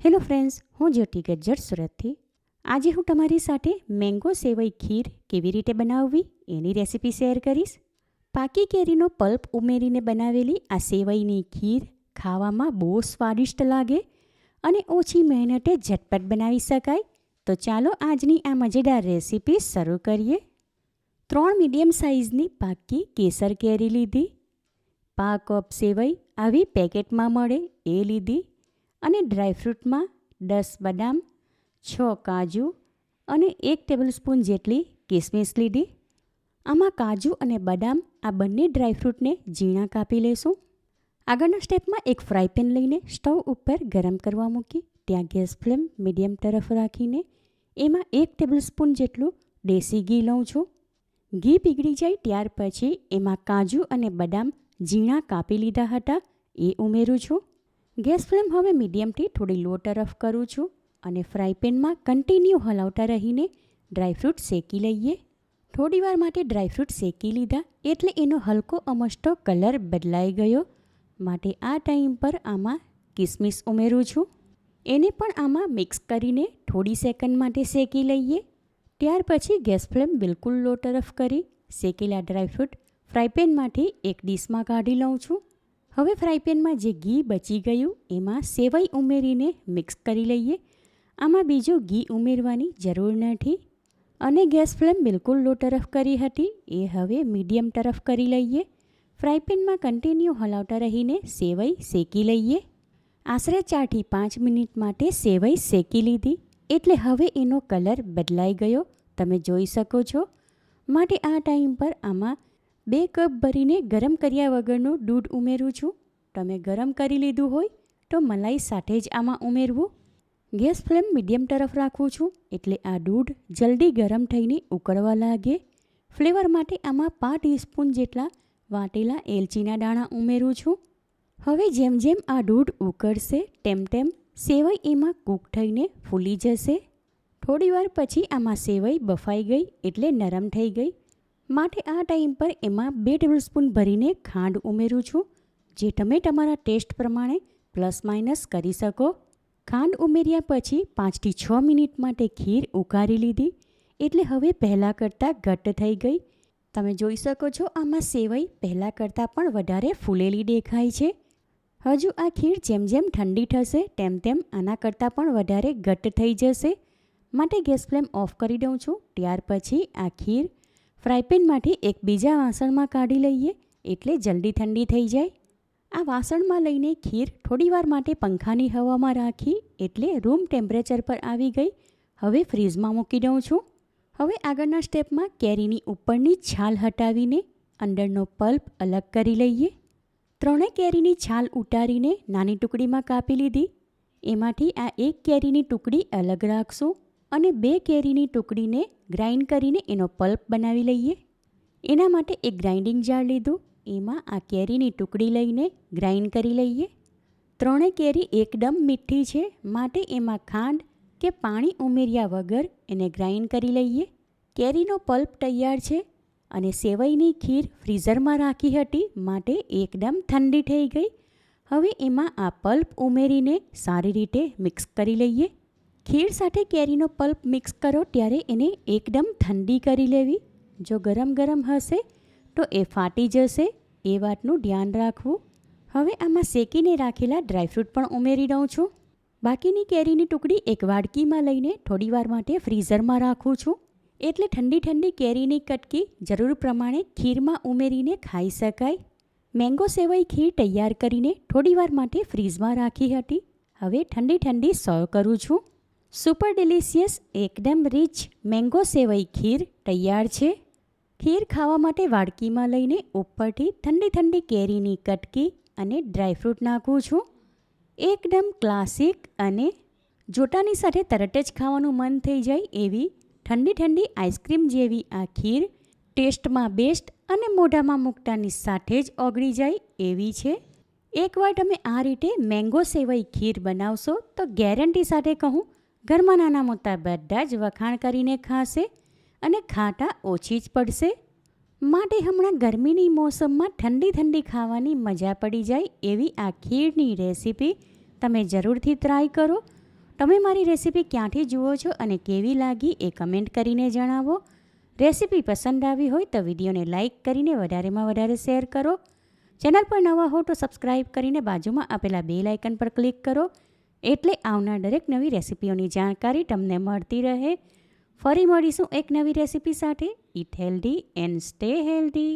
Hello friends, હું જ્યોતિ ગજ્જર સુરતથી. આજે હું તમારી સાથે મેંગો સેવઈ ખીર કેવી રીતે બનાવવી એની રેસીપી શેર કરીશ. પાકી કેરીનો પલ્પ ઉમેરીને બનાવેલી આ સેવઈની ખીર ખાવામાં બહુ સ્વાદિષ્ટ લાગે અને ઓછી મહેનતે ઝટપટ બનાવી શકાય. તો ચાલો આજની આ મજેદાર રેસીપી શરૂ કરીએ. 3 મીડિયમ સાઇઝની પાકી કેસર કેરી લીધી. 5 કપ સેવઈ આવી પેકેટમાં મળે એ લીધી અને ડ્રાયફ્રૂટમાં 10 બદામ, 6 કાજુ અને 1 ટેબલસ્પૂન જેટલી કિસમિસ લીધી. આમાં કાજુ અને બદામ આ બંને ડ્રાયફ્રૂટને ઝીણા કાપી લેશું. આગળના સ્ટેપમાં એક ફ્રાય પેન લઈને સ્ટવ ઉપર ગરમ કરવા મૂકી ત્યાં ગેસ ફ્લેમ મીડિયમ તરફ રાખીને એમાં 1 ટેબલસ્પૂન જેટલું દેશી ઘી લઉં છું. ઘી પીગળી જાય ત્યાર પછી એમાં કાજુ અને બદામ ઝીણા કાપી લીધા હતા એ ઉમેરું છું. ગેસ ફ્લેમ હવે મીડિયમથી થોડી લો તરફ કરું છું અને ફ્રાય પેનમાં કન્ટિન્યુ હલાવતા રહીને ડ્રાયફ્રૂટ શેકી લઈએ. થોડીવાર માટે ડ્રાયફ્રૂટ શેકી લીધા એટલે એનો હલકો અમસ્તો કલર બદલાઈ ગયો. માટે આ ટાઈમ પર આમાં કિસમિસ ઉમેરું છું. એને પણ આમાં મિક્સ કરીને થોડી સેકન્ડ માટે શેકી લઈએ. ત્યાર પછી ગેસ ફ્લેમ બિલકુલ લો તરફ કરી શેકેલા ડ્રાયફ્રૂટ ફ્રાય પેનમાંથી એક ડીશમાં કાઢી લઉં છું. હવે ફ્રાય પેનમાં જે ઘી બચી ગયું એમાં સેવઈ ઉમેરીને મિક્સ કરી લઈએ. આમાં બીજું ઘી ઉમેરવાની જરૂર નથી અને ગેસ ફ્લેમ બિલકુલ લો તરફ કરી હતી એ હવે મીડિયમ તરફ કરી લઈએ. ફ્રાય પેનમાં કન્ટિન્યુ હલાવતા રહીને સેવઈ શેકી લઈએ. આશરે 4 થી 5 મિનિટ માટે સેવઈ શેકી લીધી એટલે હવે એનો કલર બદલાઈ ગયો તમે જોઈ શકો છો. માટે આ ટાઈમ પર આમાં 2 કપ ભરીને ગરમ કર્યા વગરનું દૂધ ઉમેરું છું. તમે ગરમ કરી લીધું હોય તો મલાઈ સાથે જ આમાં ઉમેરવું. ગેસ ફ્લેમ મીડિયમ તરફ રાખું છું એટલે આ દૂધ જલ્દી ગરમ થઈને ઉકળવા લાગે. ફ્લેવર માટે આમાં 5 ટીસ્પૂન જેટલા વાટેલા એલચીના દાણા ઉમેરું છું. હવે જેમ જેમ આ દૂધ ઉકળશે તેમ તેમ સેવઈ એમાં કૂક થઈને ફૂલી જશે. થોડીવાર પછી આમાં સેવઈ બફાઈ ગઈ એટલે નરમ થઈ ગઈ. માટે આ ટાઈમ પર એમાં 2 ટેબલસ્પૂન ભરીને ખાંડ ઉમેરું છું જે તમે તમારા ટેસ્ટ પ્રમાણે પ્લસ માઇનસ કરી શકો. ખાંડ ઉમેર્યા પછી 5 થી 6 મિનિટ માટે ખીર ઉકાળી લીધી એટલે હવે પહેલાં કરતાં ઘટ્ટ થઈ ગઈ. તમે જોઈ શકો છો આમાં સેવઈ પહેલાં કરતાં પણ વધારે ફૂલેલી દેખાય છે. હજુ આ ખીર જેમ જેમ ઠંડી થશે તેમ તેમ આના કરતાં પણ વધારે ઘટ્ટ થઈ જશે. માટે ગેસ ફ્લેમ ઓફ કરી દઉં છું. ત્યાર પછી આ ખીર ફ્રાય પેનમાંથી એક બીજા વાસણમાં કાઢી લઈએ એટલે જલ્દી ઠંડી થઈ જાય. આ વાસણમાં લઈને ખીર થોડીવાર માટે પંખાની હવામાં રાખી એટલે રૂમ ટેમ્પરેચર પર આવી ગઈ. હવે ફ્રીઝમાં મૂકી દઉં છું. હવે આગળના સ્ટેપમાં કેરીની ઉપરની છાલ હટાવીને અંદરનો પલ્પ અલગ કરી લઈએ. 3 કેરીની છાલ ઉતારીને નાની ટુકડીમાં કાપી લીધી. એમાંથી આ 1 કેરીની ટુકડી અલગ રાખશું અને 2 કેરીની ટુકડીને ગ્રાઇન્ડ કરીને એનો પલ્પ બનાવી લઈએ. એના માટે એક ગ્રાઇન્ડિંગ જાર લીધું. એમાં આ કેરીની ટુકડી લઈને ગ્રાઇન્ડ કરી લઈએ. 3 કેરી એકદમ મીઠી છે માટે એમાં ખાંડ કે પાણી ઉમેર્યા વગર એને ગ્રાઇન્ડ કરી લઈએ. કેરીનો પલ્પ તૈયાર છે અને સેવઈની ખીર ફ્રીઝરમાં રાખી હતી માટે એકદમ ઠંડી થઈ ગઈ. હવે એમાં આ પલ્પ ઉમેરીને સારી રીતે મિક્સ કરી લઈએ. ખીર સાથે કેરીનો પલ્પ મિક્સ કરો ત્યારે એને એકદમ ઠંડી કરી લેવી. જો ગરમ ગરમ હશે તો એ ફાટી જશે એ વાતનું ધ્યાન રાખવું. હવે આમાં શેકીને રાખેલા ડ્રાયફ્રૂટ પણ ઉમેરી દઉં છું. બાકીની કેરીની ટુકડી એક વાડકીમાં લઈને થોડીવાર માટે ફ્રીઝરમાં રાખું છું એટલે ઠંડી ઠંડી કેરીની કટકી જરૂર પ્રમાણે ખીરમાં ઉમેરીને ખાઈ શકાય. મેંગો સેવઈ ખીર તૈયાર કરીને થોડીવાર માટે ફ્રીઝમાં રાખી હતી. હવે ઠંડી ઠંડી સર્વ કરું છું. સુપર ડિલિશિયસ એકદમ રીચ મેંગો સેવઈ ખીર તૈયાર છે. ખીર ખાવા માટે વાડકીમાં લઈને ઉપરથી ઠંડી ઠંડી કેરીની કટકી અને ડ્રાયફ્રૂટ નાખું છું. એકદમ ક્લાસિક અને જોટાની સાથે તરત જ ખાવાનું મન થઈ જાય એવી ઠંડી ઠંડી આઈસ્ક્રીમ જેવી આ ખીર ટેસ્ટમાં બેસ્ટ અને મોઢામાં મૂકતાની સાથે જ ઓગળી જાય એવી છે. એકવાર તમે આ રીતે મેંગો સેવઈ ખીર બનાવશો તો ગેરંટી સાથે કહું ઘરમાં નાના મોટા બધા જ વખાણ કરીને ખાશે અને ખાટા ઓછી જ પડશે. માટે હમણાં ગરમીની મોસમમાં ઠંડી ઠંડી ખાવાની મજા પડી જાય એવી આ ખીરની રેસીપી તમે જરૂરથી ટ્રાય કરો તમે મારી રેસીપી ક્યાંથી જુઓ છો અને કેવી લાગી એ કમેન્ટ કરીને જણાવો. રેસીપી પસંદ આવી હોય તો વિડીયોને લાઇક કરીને વધારેમાં વધારે શેર કરો. ચેનલ પર નવા હો તો સબસ્ક્રાઈબ કરીને બાજુમાં આપેલા બેલ આઇકન પર ક્લિક કરો, એટલે આવનાર દરેક નવી રેસીપીઓની જાણકારી તમને મળતી રહે. ફરી મળીશું એક નવી રેસીપી સાથે. Eat healthy and stay healthy.